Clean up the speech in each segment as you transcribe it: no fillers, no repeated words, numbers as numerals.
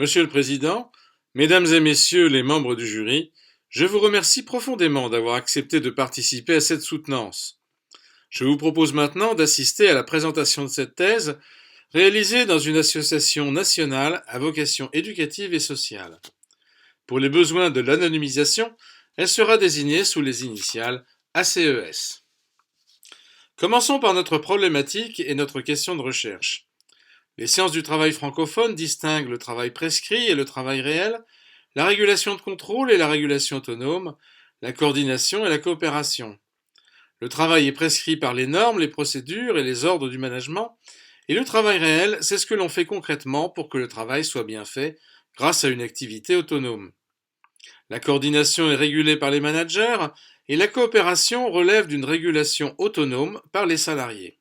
Monsieur le Président, Mesdames et Messieurs les membres du jury, je vous remercie profondément d'avoir accepté de participer à cette soutenance. Je vous propose maintenant d'assister à la présentation de cette thèse réalisée dans une association nationale à vocation éducative et sociale. Pour les besoins de l'anonymisation, elle sera désignée sous les initiales ACES. Commençons par notre problématique et notre question de recherche. Les sciences du travail francophone distinguent le travail prescrit et le travail réel, la régulation de contrôle et la régulation autonome, la coordination et la coopération. Le travail est prescrit par les normes, les procédures et les ordres du management, et le travail réel, c'est ce que l'on fait concrètement pour que le travail soit bien fait grâce à une activité autonome. La coordination est régulée par les managers et la coopération relève d'une régulation autonome par les salariés.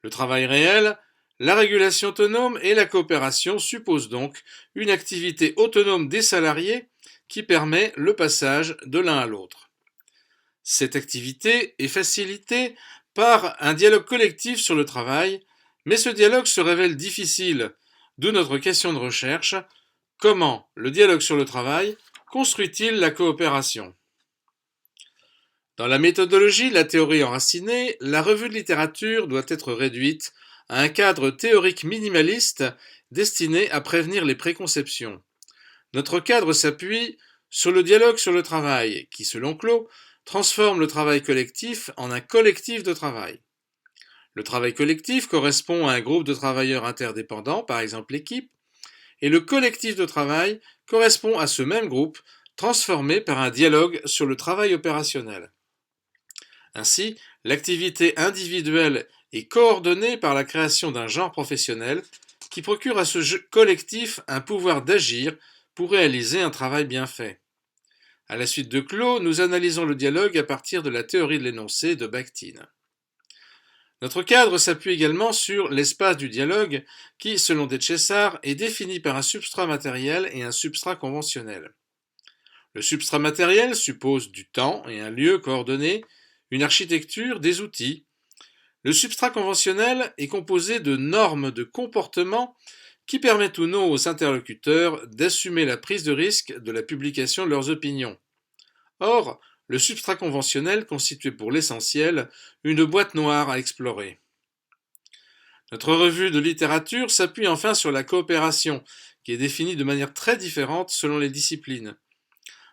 Le travail réel, la régulation autonome et la coopération supposent donc une activité autonome des salariés qui permet le passage de l'un à l'autre. Cette activité est facilitée par un dialogue collectif sur le travail, mais ce dialogue se révèle difficile, d'où notre question de recherche: comment le dialogue sur le travail construit-il la coopération? Dans la méthodologie de la théorie enracinée, la revue de littérature doit être réduite à un cadre théorique minimaliste destiné à prévenir les préconceptions. Notre cadre s'appuie sur le dialogue sur le travail, qui, selon Clot, transforme le travail collectif en un collectif de travail. Le travail collectif correspond à un groupe de travailleurs interdépendants, par exemple l'équipe, et le collectif de travail correspond à ce même groupe, transformé par un dialogue sur le travail opérationnel. Ainsi, l'activité individuelle est coordonnée par la création d'un genre professionnel qui procure à ce collectif un pouvoir d'agir pour réaliser un travail bien fait. À la suite de Clot, nous analysons le dialogue à partir de la théorie de l'énoncé de Bakhtin. Notre cadre s'appuie également sur l'espace du dialogue qui, selon Detchessar, est défini par un substrat matériel et un substrat conventionnel. Le substrat matériel suppose du temps et un lieu coordonné, une architecture, des outils. Le substrat conventionnel est composé de normes de comportement qui permettent ou non aux interlocuteurs d'assumer la prise de risque de la publication de leurs opinions. Or, le substrat conventionnel constitue pour l'essentiel une boîte noire à explorer. Notre revue de littérature s'appuie enfin sur la coopération, qui est définie de manière très différente selon les disciplines.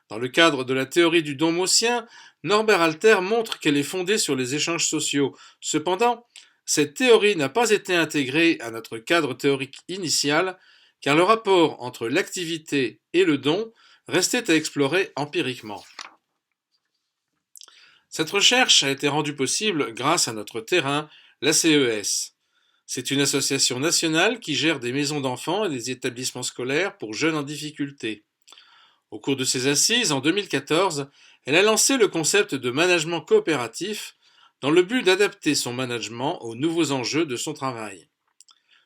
Dans le cadre de la théorie du don maussien, Norbert Alter montre qu'elle est fondée sur les échanges sociaux. Cependant, cette théorie n'a pas été intégrée à notre cadre théorique initial, car le rapport entre l'activité et le don restait à explorer empiriquement. Cette recherche a été rendue possible grâce à notre terrain, l'ACES. C'est une association nationale qui gère des maisons d'enfants et des établissements scolaires pour jeunes en difficulté. Au cours de ses assises, en 2014, elle a lancé le concept de management coopératif dans le but d'adapter son management aux nouveaux enjeux de son travail.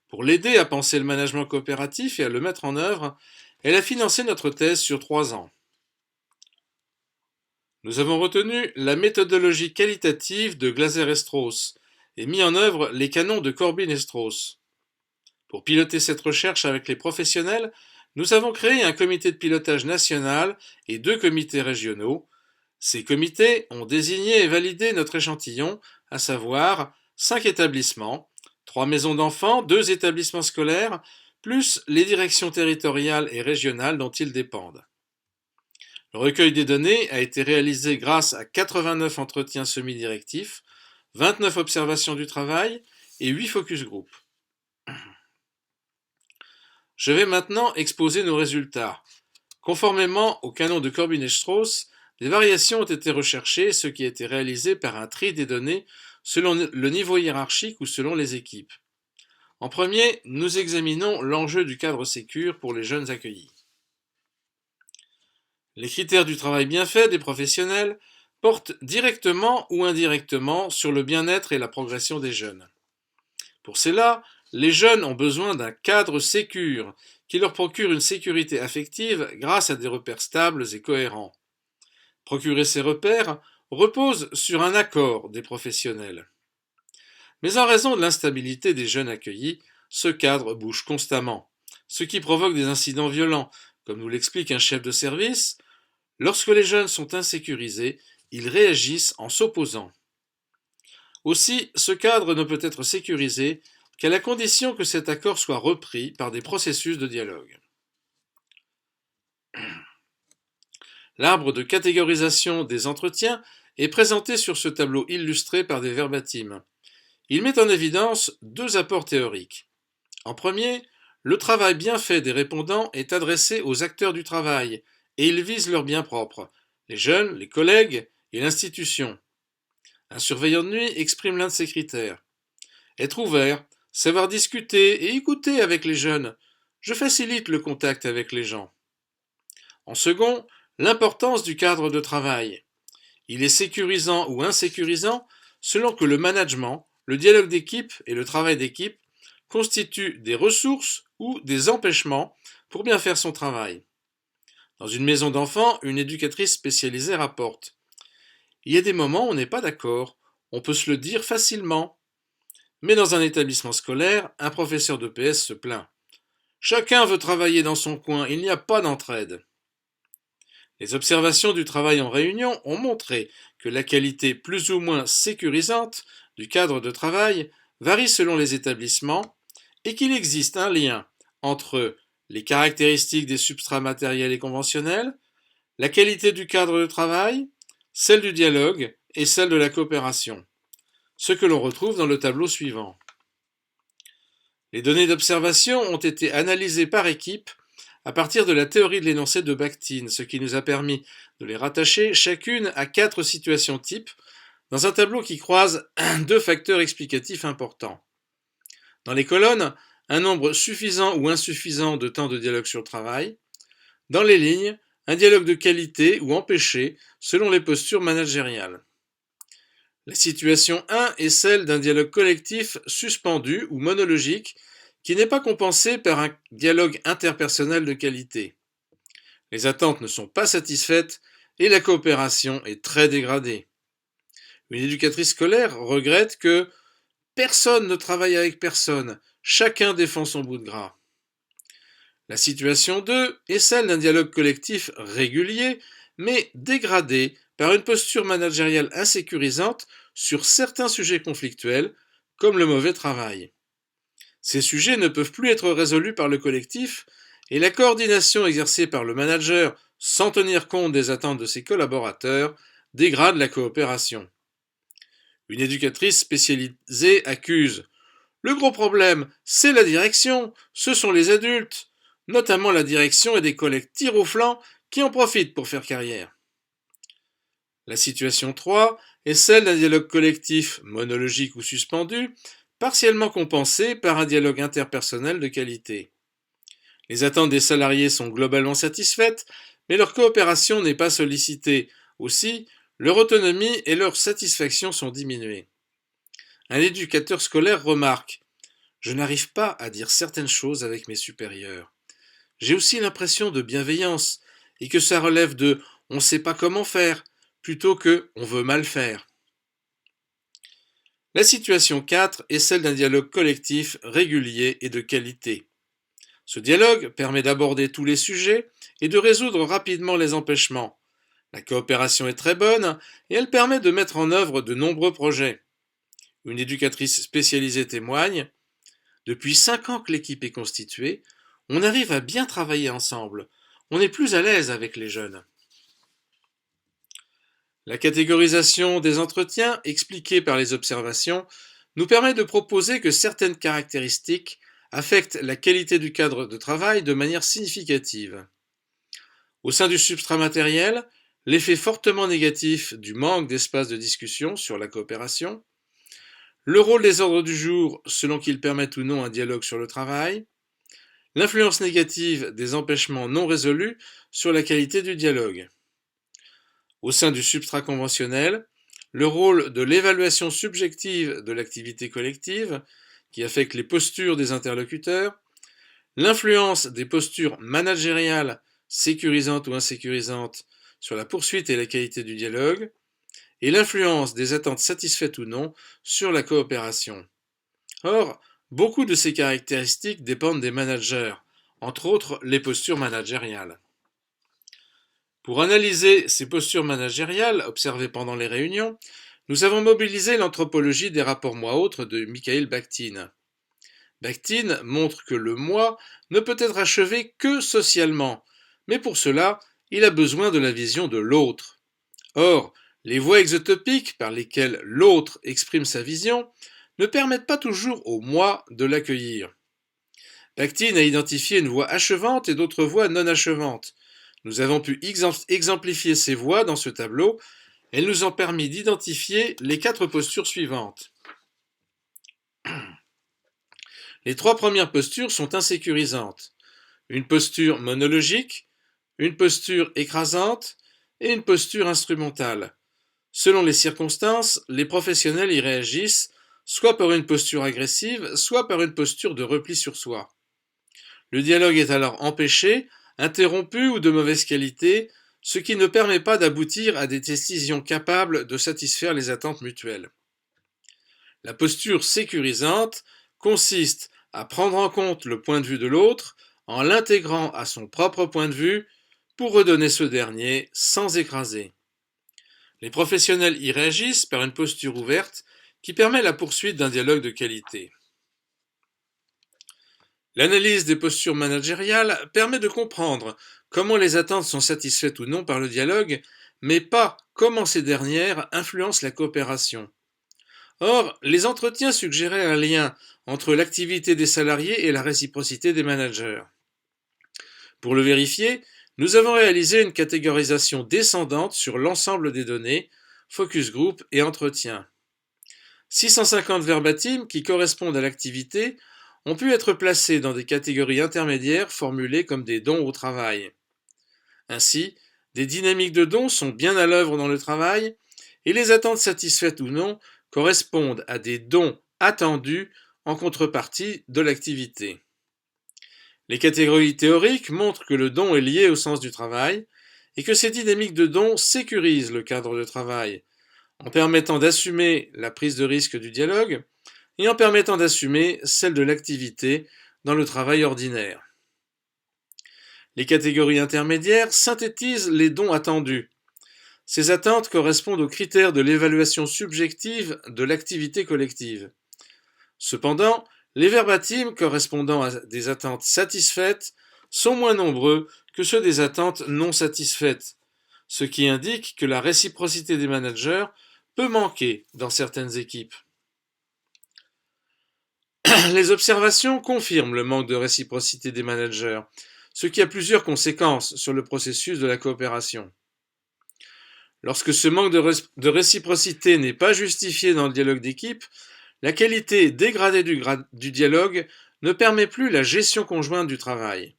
Pour l'aider à penser le management coopératif et à le mettre en œuvre, elle a financé notre thèse sur 3 ans. Nous avons retenu la méthodologie qualitative de Glaser et Strauss et mis en œuvre les canons de Corbin et Strauss. Pour piloter cette recherche avec les professionnels, nous avons créé un comité de pilotage national et 2 comités régionaux. Ces comités ont désigné et validé notre échantillon, à savoir 5 établissements, 3 maisons d'enfants, 2 établissements scolaires, plus les directions territoriales et régionales dont ils dépendent. Le recueil des données a été réalisé grâce à 89 entretiens semi-directifs, 29 observations du travail et 8 focus group. Je vais maintenant exposer nos résultats. Conformément au canon de Corbin et Strauss, des variations ont été recherchées, ce qui a été réalisé par un tri des données selon le niveau hiérarchique ou selon les équipes. En premier, nous examinons l'enjeu du cadre sécure pour les jeunes accueillis. Les critères du travail bien fait des professionnels portent directement ou indirectement sur le bien-être et la progression des jeunes. Pour cela, les jeunes ont besoin d'un cadre sécure qui leur procure une sécurité affective grâce à des repères stables et cohérents. Procurer ces repères repose sur un accord des professionnels. Mais en raison de l'instabilité des jeunes accueillis, ce cadre bouge constamment. ce qui provoque des incidents violents. Comme nous l'explique un chef de service, lorsque les jeunes sont insécurisés, ils réagissent en s'opposant. Aussi, ce cadre ne peut être sécurisé qu'à la condition que cet accord soit repris par des processus de dialogue. L'arbre de catégorisation des entretiens est présenté sur ce tableau illustré par des verbatims. Il met en évidence deux apports théoriques. En premier, le travail bien fait des répondants est adressé aux acteurs du travail et il vise leur bien propre, les jeunes, les collègues et l'institution. Un surveillant de nuit exprime l'un de ces critères. Être ouvert, savoir discuter et écouter avec les jeunes. Je facilite le contact avec les gens. En second, l'importance du cadre de travail. Il est sécurisant ou insécurisant selon que le management, le dialogue d'équipe et le travail d'équipe constituent des ressources ou des empêchements pour bien faire son travail. Dans une maison d'enfants, une éducatrice spécialisée rapporte: il y a des moments où on n'est pas d'accord, on peut se le dire facilement. Mais dans un établissement scolaire, un professeur de PS se plaint. Chacun veut travailler dans son coin, il n'y a pas d'entraide. Les observations du travail en réunion ont montré que la qualité plus ou moins sécurisante du cadre de travail varie selon les établissements et qu'il existe un lien entre les caractéristiques des substrats matériels et conventionnels, la qualité du cadre de travail, celle du dialogue et celle de la coopération, ce que l'on retrouve dans le tableau suivant. Les données d'observation ont été analysées par équipe à partir de la théorie de l'énoncé de Bakhtin, ce qui nous a permis de les rattacher chacune à 4 situations types dans un tableau qui croise deux facteurs explicatifs importants. Dans les colonnes, un nombre suffisant ou insuffisant de temps de dialogue sur le travail. Dans les lignes, un dialogue de qualité ou empêché selon les postures managériales. La situation 1 est celle d'un dialogue collectif suspendu ou monologique qui n'est pas compensé par un dialogue interpersonnel de qualité. Les attentes ne sont pas satisfaites et la coopération est très dégradée. Une éducatrice scolaire regrette que personne ne travaille avec personne, chacun défend son bout de gras. La situation 2 est celle d'un dialogue collectif régulier, mais dégradé par une posture managériale insécurisante sur certains sujets conflictuels, comme le mauvais travail. Ces sujets ne peuvent plus être résolus par le collectif, et la coordination exercée par le manager sans tenir compte des attentes de ses collaborateurs dégrade la coopération. Une éducatrice spécialisée accuse: le gros problème, c'est la direction, ce sont les adultes, notamment la direction et des collègues tir au flanc qui en profitent pour faire carrière. La situation 3 est celle d'un dialogue collectif monologique ou suspendu, partiellement compensé par un dialogue interpersonnel de qualité. Les attentes des salariés sont globalement satisfaites, mais leur coopération n'est pas sollicitée. Aussi, leur autonomie et leur satisfaction sont diminuées. Un éducateur scolaire remarque: je n'arrive pas à dire certaines choses avec mes supérieurs. J'ai aussi l'impression de bienveillance, et que ça relève de on ne sait pas comment faire, plutôt que on veut mal faire. La situation 4 est celle d'un dialogue collectif régulier et de qualité. Ce dialogue permet d'aborder tous les sujets et de résoudre rapidement les empêchements. La coopération est très bonne et elle permet de mettre en œuvre de nombreux projets. Une éducatrice spécialisée témoigne: depuis 5 ans que l'équipe est constituée, on arrive à bien travailler ensemble. On est plus à l'aise avec les jeunes. La catégorisation des entretiens, expliquée par les observations, nous permet de proposer que certaines caractéristiques affectent la qualité du cadre de travail de manière significative. Au sein du substrat matériel, l'effet fortement négatif du manque d'espace de discussion sur la coopération, le rôle des ordres du jour selon qu'ils permettent ou non un dialogue sur le travail, l'influence négative des empêchements non résolus sur la qualité du dialogue. Au sein du substrat conventionnel, le rôle de l'évaluation subjective de l'activité collective, qui affecte les postures des interlocuteurs, l'influence des postures managériales sécurisantes ou insécurisantes sur la poursuite et la qualité du dialogue, et l'influence des attentes satisfaites ou non sur la coopération. Or, beaucoup de ces caractéristiques dépendent des managers. entre autres les postures managériales. Pour analyser ces postures managériales observées pendant les réunions, nous avons mobilisé l'anthropologie des rapports moi-autre de Mikhail Bakhtin. Bakhtin montre que le moi ne peut être achevé que socialement, mais pour cela, il a besoin de la vision de l'autre. Or, les voies exotopiques par lesquelles l'autre exprime sa vision ne permettent pas toujours au moi de l'accueillir. Bakhtin a identifié une voie achevante et d'autres voies non achevantes. Nous avons pu exemplifier ces voies dans ce tableau. Elles nous ont permis d'identifier les 4 postures suivantes. Les 3 premières postures sont insécurisantes. Une posture monologique, une posture écrasante et une posture instrumentale. Selon les circonstances, les professionnels y réagissent soit par une posture agressive, soit par une posture de repli sur soi. Le dialogue est alors empêché, interrompu ou de mauvaise qualité, ce qui ne permet pas d'aboutir à des décisions capables de satisfaire les attentes mutuelles. La posture sécurisante consiste à prendre en compte le point de vue de l'autre en l'intégrant à son propre point de vue pour redonner ce dernier sans écraser. Les professionnels y réagissent par une posture ouverte qui permet la poursuite d'un dialogue de qualité. L'analyse des postures managériales permet de comprendre comment les attentes sont satisfaites ou non par le dialogue, mais pas comment ces dernières influencent la coopération. Or, les entretiens suggéraient un lien entre l'activité des salariés et la réciprocité des managers. Pour le vérifier, nous avons réalisé une catégorisation descendante sur l'ensemble des données, focus group et entretien. 650 verbatims qui correspondent à l'activité ont pu être placés dans des catégories intermédiaires formulées comme des dons au travail. Ainsi, des dynamiques de dons sont bien à l'œuvre dans le travail et les attentes satisfaites ou non correspondent à des dons attendus en contrepartie de l'activité. Les catégories théoriques montrent que le don est lié au sens du travail et que ces dynamiques de dons sécurisent le cadre de travail en permettant d'assumer la prise de risque du dialogue et en permettant d'assumer celle de l'activité dans le travail ordinaire. Les catégories intermédiaires synthétisent les dons attendus. Ces attentes correspondent aux critères de l'évaluation subjective de l'activité collective. Cependant, les verbatims correspondant à des attentes satisfaites sont moins nombreux que ceux des attentes non satisfaites, ce qui indique que la réciprocité des managers peut manquer dans certaines équipes. Les observations confirment le manque de réciprocité des managers, ce qui a plusieurs conséquences sur le processus de la coopération. Lorsque ce manque de réciprocité n'est pas justifié dans le dialogue d'équipe, la qualité dégradée du dialogue ne permet plus la gestion conjointe du travail.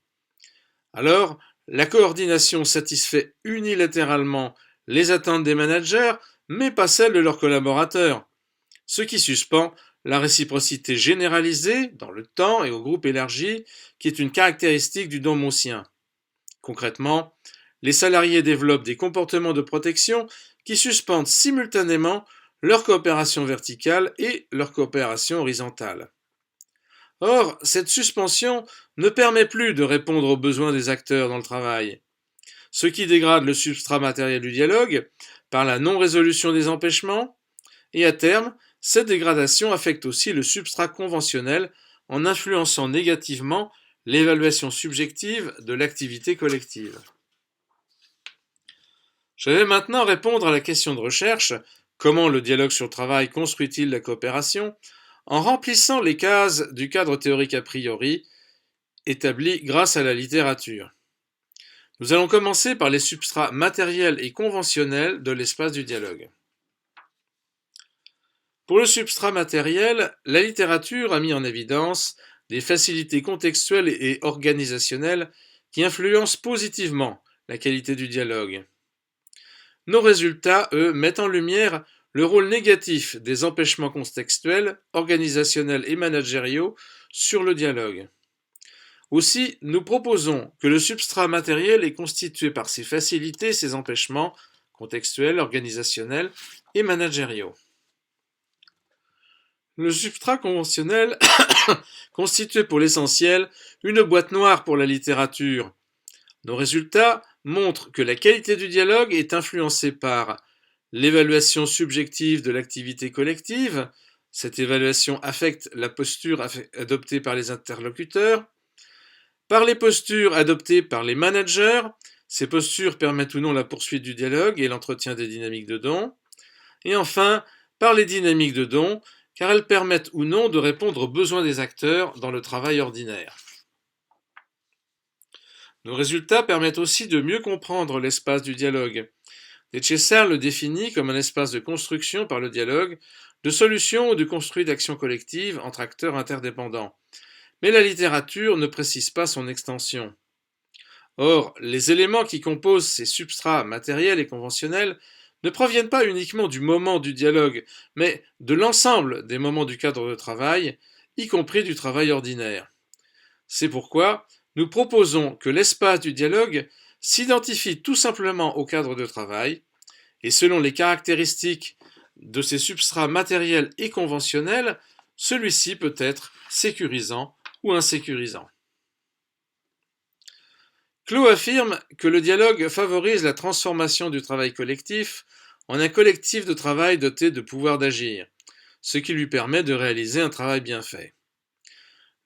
Alors, la coordination satisfait unilatéralement les attentes des managers, mais pas celles de leurs collaborateurs, ce qui suspend la réciprocité généralisée dans le temps et au groupe élargi, qui est une caractéristique du don maussien. Concrètement, les salariés développent des comportements de protection qui suspendent simultanément leur coopération verticale et leur coopération horizontale. Or, cette suspension ne permet plus de répondre aux besoins des acteurs dans le travail, ce qui dégrade le substrat matériel du dialogue par la non-résolution des empêchements, et à terme, cette dégradation affecte aussi le substrat conventionnel en influençant négativement l'évaluation subjective de l'activité collective. Je vais maintenant répondre à la question de recherche « Comment le dialogue sur le travail construit-il la coopération ?» en remplissant les cases du cadre théorique a priori établi grâce à la littérature. Nous allons commencer par les substrats matériels et conventionnels de l'espace du dialogue. Pour le substrat matériel, la littérature a mis en évidence des facilités contextuelles et organisationnelles qui influencent positivement la qualité du dialogue. Nos résultats, eux, mettent en lumière le rôle négatif des empêchements contextuels, organisationnels et managériaux sur le dialogue. Aussi, nous proposons que le substrat matériel est constitué par ces facilités, ces empêchements contextuels, organisationnels et managériaux. Le substrat conventionnel constituait pour l'essentiel une boîte noire pour la littérature. Nos résultats montrent que la qualité du dialogue est influencée par l'évaluation subjective de l'activité collective. Cette évaluation affecte la posture adoptée par les interlocuteurs, par les postures adoptées par les managers. Ces postures permettent ou non la poursuite du dialogue et l'entretien des dynamiques de don. Et enfin, par les dynamiques de don, car elles permettent ou non de répondre aux besoins des acteurs dans le travail ordinaire. Nos résultats permettent aussi de mieux comprendre l'espace du dialogue. Detchesser le définit comme un espace de construction par le dialogue, de solutions ou de construit d'actions collectives entre acteurs interdépendants. Mais la littérature ne précise pas son extension. Or, les éléments qui composent ces substrats matériels et conventionnels ne proviennent pas uniquement du moment du dialogue, mais de l'ensemble des moments du cadre de travail, y compris du travail ordinaire. C'est pourquoi nous proposons que l'espace du dialogue s'identifie tout simplement au cadre de travail, et selon les caractéristiques de ces substrats matériels et conventionnels, celui-ci peut être sécurisant ou insécurisant. Clot affirme que le dialogue favorise la transformation du travail collectif en un collectif de travail doté de pouvoir d'agir, ce qui lui permet de réaliser un travail bien fait.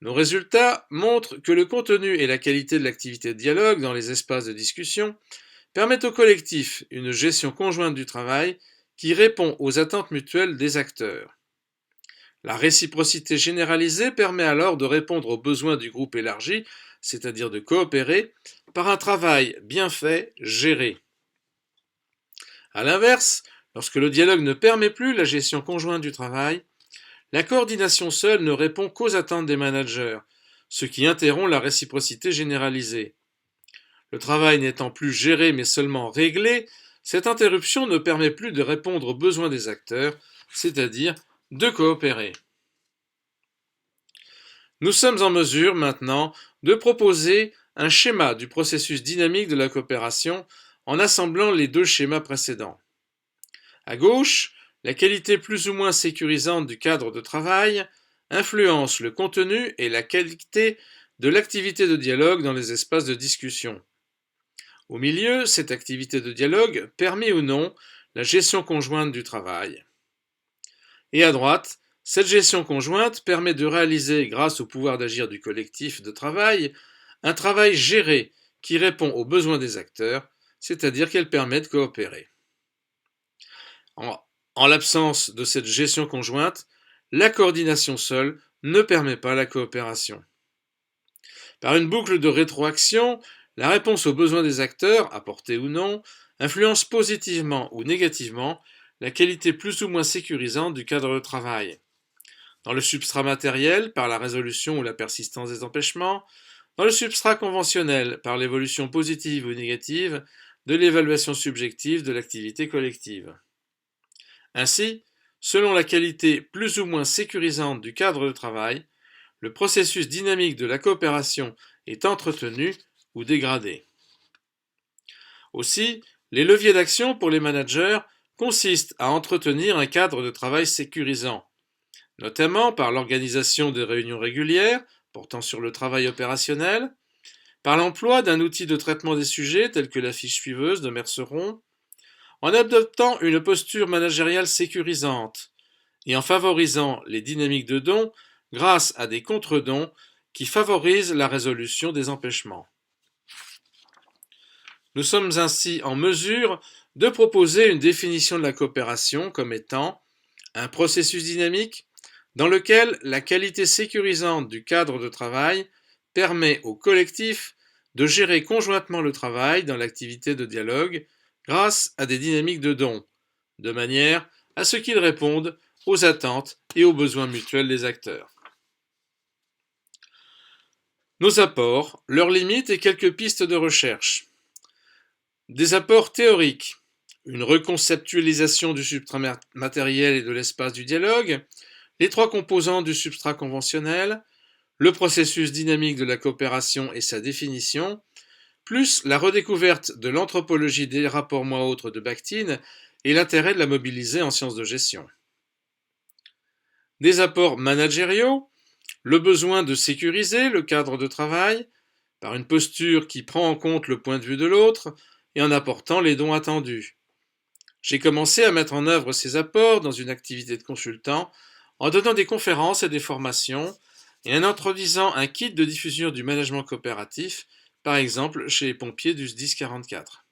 Nos résultats montrent que le contenu et la qualité de l'activité de dialogue dans les espaces de discussion permettent au collectif une gestion conjointe du travail qui répond aux attentes mutuelles des acteurs. La réciprocité généralisée permet alors de répondre aux besoins du groupe élargi, c'est-à-dire de coopérer, par un travail bien fait, géré. A l'inverse, lorsque le dialogue ne permet plus la gestion conjointe du travail, la coordination seule ne répond qu'aux attentes des managers, ce qui interrompt la réciprocité généralisée. Le travail n'étant plus géré mais seulement réglé, cette interruption ne permet plus de répondre aux besoins des acteurs, c'est-à-dire de coopérer. Nous sommes en mesure maintenant de proposer un schéma du processus dynamique de la coopération en assemblant les deux schémas précédents. À gauche, la qualité plus ou moins sécurisante du cadre de travail influence le contenu et la qualité de l'activité de dialogue dans les espaces de discussion. Au milieu, cette activité de dialogue permet ou non la gestion conjointe du travail. Et à droite, cette gestion conjointe permet de réaliser, grâce au pouvoir d'agir du collectif de travail, un travail géré qui répond aux besoins des acteurs, c'est-à-dire qu'elle permet de coopérer. En l'absence de cette gestion conjointe, la coordination seule ne permet pas la coopération. Par une boucle de rétroaction, la réponse aux besoins des acteurs, apportés ou non, influence positivement ou négativement la qualité plus ou moins sécurisante du cadre de travail. Dans le substrat matériel, par la résolution ou la persistance des empêchements, dans le substrat conventionnel, par l'évolution positive ou négative de l'évaluation subjective de l'activité collective. Ainsi, selon la qualité plus ou moins sécurisante du cadre de travail, le processus dynamique de la coopération est entretenu ou dégradé. Aussi, les leviers d'action pour les managers consistent à entretenir un cadre de travail sécurisant, notamment par l'organisation de réunions régulières portant sur le travail opérationnel, par l'emploi d'un outil de traitement des sujets tel que la fiche suiveuse de Merceron, en adoptant une posture managériale sécurisante et en favorisant les dynamiques de dons grâce à des contre-dons qui favorisent la résolution des empêchements. Nous sommes ainsi en mesure de proposer une définition de la coopération comme étant un processus dynamique dans lequel la qualité sécurisante du cadre de travail permet au collectif de gérer conjointement le travail dans l'activité de dialogue grâce à des dynamiques de dons, de manière à ce qu'ils répondent aux attentes et aux besoins mutuels des acteurs. Nos apports, leurs limites et quelques pistes de recherche. Des apports théoriques, une reconceptualisation du substrat matériel et de l'espace du dialogue, les trois composantes du substrat conventionnel, le processus dynamique de la coopération et sa définition, plus la redécouverte de l'anthropologie des rapports moi-autre de Bakhtin et l'intérêt de la mobiliser en sciences de gestion. Des apports managériaux, le besoin de sécuriser le cadre de travail, par une posture qui prend en compte le point de vue de l'autre et en apportant les dons attendus. J'ai commencé à mettre en œuvre ces apports dans une activité de consultant en donnant des conférences et des formations et en introduisant un kit de diffusion du management coopératif, par exemple chez les pompiers du SDIS 44.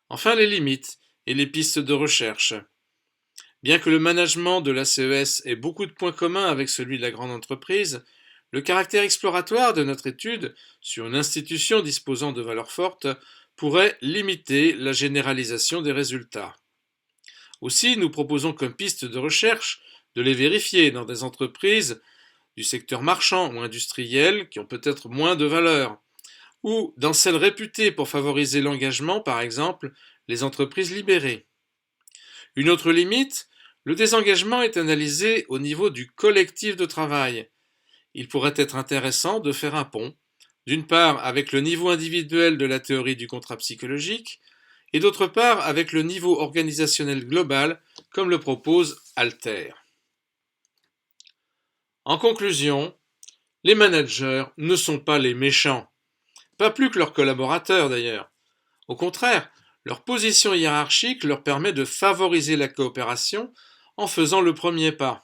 Enfin, les limites et les pistes de recherche. Bien que le management de la CES ait beaucoup de points communs avec celui de la grande entreprise, le caractère exploratoire de notre étude sur une institution disposant de valeurs fortes pourrait limiter la généralisation des résultats. Aussi, nous proposons comme piste de recherche de les vérifier dans des entreprises du secteur marchand ou industriel qui ont peut-être moins de valeur, ou dans celles réputées pour favoriser l'engagement, par exemple les entreprises libérées. Une autre limite, le désengagement est analysé au niveau du collectif de travail. Il pourrait être intéressant de faire un pont, d'une part avec le niveau individuel de la théorie du contrat psychologique, et d'autre part avec le niveau organisationnel global, comme le propose Alter. En conclusion, les managers ne sont pas les méchants, pas plus que leurs collaborateurs d'ailleurs. Au contraire, leur position hiérarchique leur permet de favoriser la coopération en faisant le premier pas.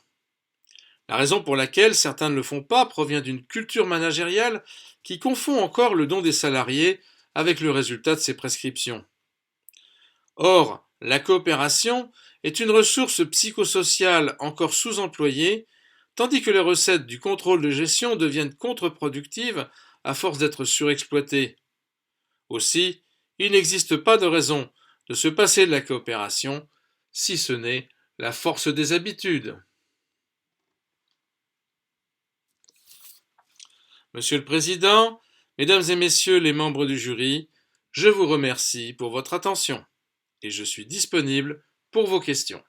La raison pour laquelle certains ne le font pas provient d'une culture managériale qui confond encore le don des salariés avec le résultat de ses prescriptions. Or, la coopération est une ressource psychosociale encore sous-employée, tandis que les recettes du contrôle de gestion deviennent contre-productives à force d'être surexploitées. Aussi, il n'existe pas de raison de se passer de la coopération, si ce n'est la force des habitudes. Monsieur le Président, Mesdames et Messieurs les membres du jury, je vous remercie pour votre attention et je suis disponible pour vos questions.